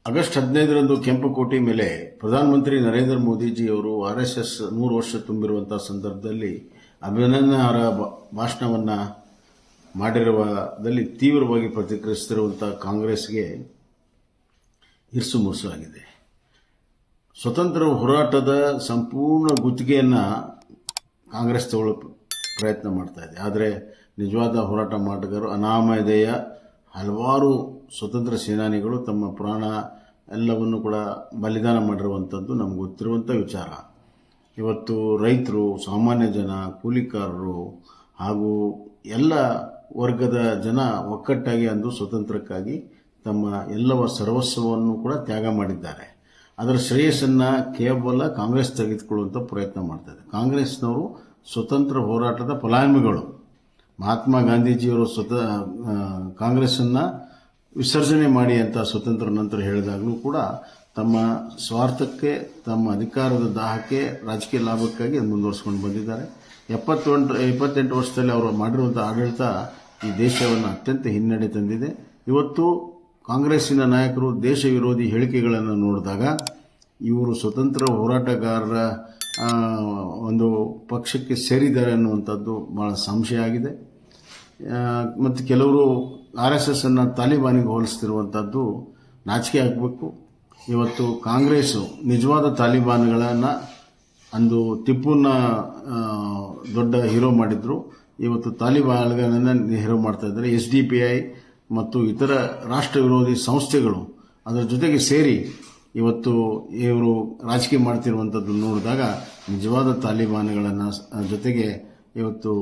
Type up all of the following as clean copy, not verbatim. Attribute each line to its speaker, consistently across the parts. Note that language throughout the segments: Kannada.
Speaker 1: ಆಗಸ್ಟ್ 15ರಂದು ಕೆಂಪುಕೋಟೆ ಮೇಲೆ ಪ್ರಧಾನಮಂತ್ರಿ ನರೇಂದ್ರ ಮೋದಿಜಿಯವರು RSS 100 ವರ್ಷ ತುಂಬಿರುವಂತಹ ಸಂದರ್ಭದಲ್ಲಿ ಅಭಿನಂದನಾರ್ಹ ಭಾಷಣವನ್ನು ಮಾಡಿರುವುದರಲ್ಲಿ ತೀವ್ರವಾಗಿ ಪ್ರತಿಕ್ರಿಯಿಸುತ್ತಿರುವಂತಹ ಕಾಂಗ್ರೆಸ್ಗೆ ಇರ್ಸು ಮುರ್ಸು ಆಗಿದೆ. ಸ್ವತಂತ್ರ ಹೋರಾಟದ ಸಂಪೂರ್ಣ ಗುತ್ತಿಗೆಯನ್ನು ಕಾಂಗ್ರೆಸ್ ತಗೊಳ್ಳೋ ಪ್ರಯತ್ನ ಮಾಡ್ತಾ ಇದೆ. ಆದರೆ ನಿಜವಾದ ಹೋರಾಟ ಮಾಡಿದರು ಅನಾಮಧೇಯ ಹಲವಾರು ಸ್ವತಂತ್ರ ಸೇನಾನಿಗಳು ತಮ್ಮ ಪ್ರಾಣ ಎಲ್ಲವನ್ನು ಕೂಡ ಬಲಿದಾನ ಮಾಡಿರುವಂಥದ್ದು ನಮ್ಗೆ ಗೊತ್ತಿರುವಂಥ ವಿಚಾರ. ಇವತ್ತು ರೈತರು, ಸಾಮಾನ್ಯ ಜನ, ಕೂಲಿಕಾರರು ಹಾಗೂ ಎಲ್ಲ ವರ್ಗದ ಜನ ಒಕ್ಕಟ್ಟಾಗಿ ಅಂದು ಸ್ವತಂತ್ರಕ್ಕಾಗಿ ತಮ್ಮ ಎಲ್ಲವ ಸರ್ವಸ್ವವನ್ನು ಕೂಡ ತ್ಯಾಗ ಮಾಡಿದ್ದಾರೆ. ಅದರ ಶ್ರೇಯಸ್ಸನ್ನು ಕೇವಲ ಕಾಂಗ್ರೆಸ್ ತೆಗೆದುಕೊಳ್ಳುವಂಥ ಪ್ರಯತ್ನ ಮಾಡ್ತಾ ಇದೆ. ಕಾಂಗ್ರೆಸ್ನವರು ಸ್ವತಂತ್ರ ಹೋರಾಟದ ಫಲಾನುಭವಿಗಳು. ಮಹಾತ್ಮ ಗಾಂಧೀಜಿಯವರು ಕಾಂಗ್ರೆಸ್ಸನ್ನು ವಿಸರ್ಜನೆ ಮಾಡಿ ಅಂತ ಸ್ವತಂತ್ರ ನಂತರ ಹೇಳಿದಾಗಲೂ ಕೂಡ ತಮ್ಮ ಸ್ವಾರ್ಥಕ್ಕೆ, ತಮ್ಮ ಅಧಿಕಾರದ ದಾಹಕ್ಕೆ, ರಾಜಕೀಯ ಲಾಭಕ್ಕಾಗಿ ಅದು ಮುಂದುವರಿಸಿಕೊಂಡು ಬಂದಿದ್ದಾರೆ. 28 ವರ್ಷದಲ್ಲಿ ಅವರು ಮಾಡಿರುವಂಥ ಆಡಳಿತ ಈ ದೇಶವನ್ನು ಅತ್ಯಂತ ಹಿನ್ನಡೆ ತಂದಿದೆ. ಇವತ್ತು ಕಾಂಗ್ರೆಸ್ಸಿನ ನಾಯಕರು ದೇಶ ವಿರೋಧಿ ಹೇಳಿಕೆಗಳನ್ನು ನೋಡಿದಾಗ ಇವರು ಸ್ವತಂತ್ರ ಹೋರಾಟಗಾರರ ಒಂದು ಪಕ್ಷಕ್ಕೆ ಸೇರಿದ್ದಾರೆ ಅನ್ನುವಂಥದ್ದು ಭಾಳ ಸಂಶಯ ಆಗಿದೆ. ಮತ್ತು ಕೆಲವರು RSS ಅನ್ನು ತಾಲಿಬಾನಿಗೆ ಹೋಲಿಸ್ತಿರುವಂಥದ್ದು ನಾಚಿಕೆ ಆಗಬೇಕು. ಇವತ್ತು ಕಾಂಗ್ರೆಸ್ಸು ನಿಜವಾದ ತಾಲಿಬಾನ್ಗಳನ್ನು ಅಂದು ಟಿಪ್ಪುನ ದೊಡ್ಡ ಹೀರೋ ಮಾಡಿದ್ರು. ಇವತ್ತು ತಾಲಿಬಾನ್ಗಳನ್ನು ಹೀರೋ ಮಾಡ್ತಾ ಇದ್ದಾರೆ. SDPI ಮತ್ತು ಇತರ ರಾಷ್ಟ್ರ ವಿರೋಧಿ ಸಂಸ್ಥೆಗಳು ಅದರ ಜೊತೆಗೆ ಸೇರಿ ಇವತ್ತು ಇವರು ರಾಜಕೀಯ ಮಾಡ್ತಿರುವಂಥದ್ದು ನೋಡಿದಾಗ ನಿಜವಾದ ತಾಲಿಬಾನ್ಗಳನ್ನು ಜೊತೆಗೆ ಇವತ್ತು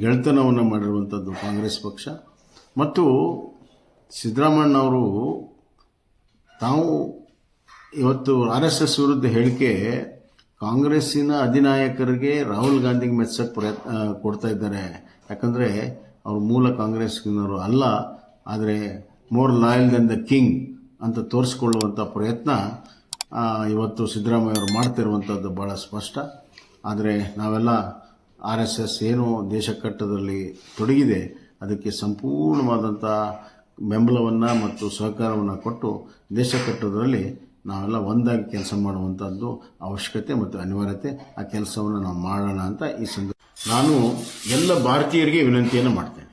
Speaker 1: ಗೆಳೆತನವನ್ನು ಮಾಡಿರುವಂಥದ್ದು ಕಾಂಗ್ರೆಸ್ ಪಕ್ಷ. ಮತ್ತು ಸಿದ್ದರಾಮಯ್ಯನವರು ತಾವು ಇವತ್ತು RSS ವಿರುದ್ಧ ಹೇಳಿಕೆ ಕಾಂಗ್ರೆಸ್ಸಿನ ಅಧಿನಾಯಕರಿಗೆ ರಾಹುಲ್ ಗಾಂಧಿಗೆ ಮೆಚ್ಚಕ್ಕೆ ಪ್ರಯತ್ನ ಕೊಡ್ತಾ ಇದ್ದಾರೆ. ಯಾಕಂದರೆ ಅವರು ಮೂಲ ಕಾಂಗ್ರೆಸ್ನವರು ಅಲ್ಲ, ಆದರೆ more loyal than the king ಅಂತ ತೋರಿಸಿಕೊಳ್ಳುವಂಥ ಪ್ರಯತ್ನ ಇವತ್ತು ಸಿದ್ದರಾಮಯ್ಯವರು ಮಾಡ್ತಿರುವಂಥದ್ದು ಭಾಳ ಸ್ಪಷ್ಟ. ಆದರೆ ನಾವೆಲ್ಲ RSS ಏನು ದೇಶ ಕಟ್ಟದಲ್ಲಿ ತೊಡಗಿದೆ ಅದಕ್ಕೆ ಸಂಪೂರ್ಣವಾದಂಥ ಬೆಂಬಲವನ್ನು ಮತ್ತು ಸಹಕಾರವನ್ನು ಕೊಟ್ಟು ದೇಶ ಕಟ್ಟೋದರಲ್ಲಿ ನಾವೆಲ್ಲ ಒಂದಾಗಿ ಕೆಲಸ ಮಾಡುವಂಥದ್ದು ಅವಶ್ಯಕತೆ ಮತ್ತು ಅನಿವಾರ್ಯತೆ. ಆ ಕೆಲಸವನ್ನು ನಾವು ಮಾಡೋಣ ಅಂತ ಈ ಸಂದರ್ಭ ನಾನು ಎಲ್ಲ ಭಾರತೀಯರಿಗೆ ವಿನಂತಿಯನ್ನು ಮಾಡ್ತೇನೆ.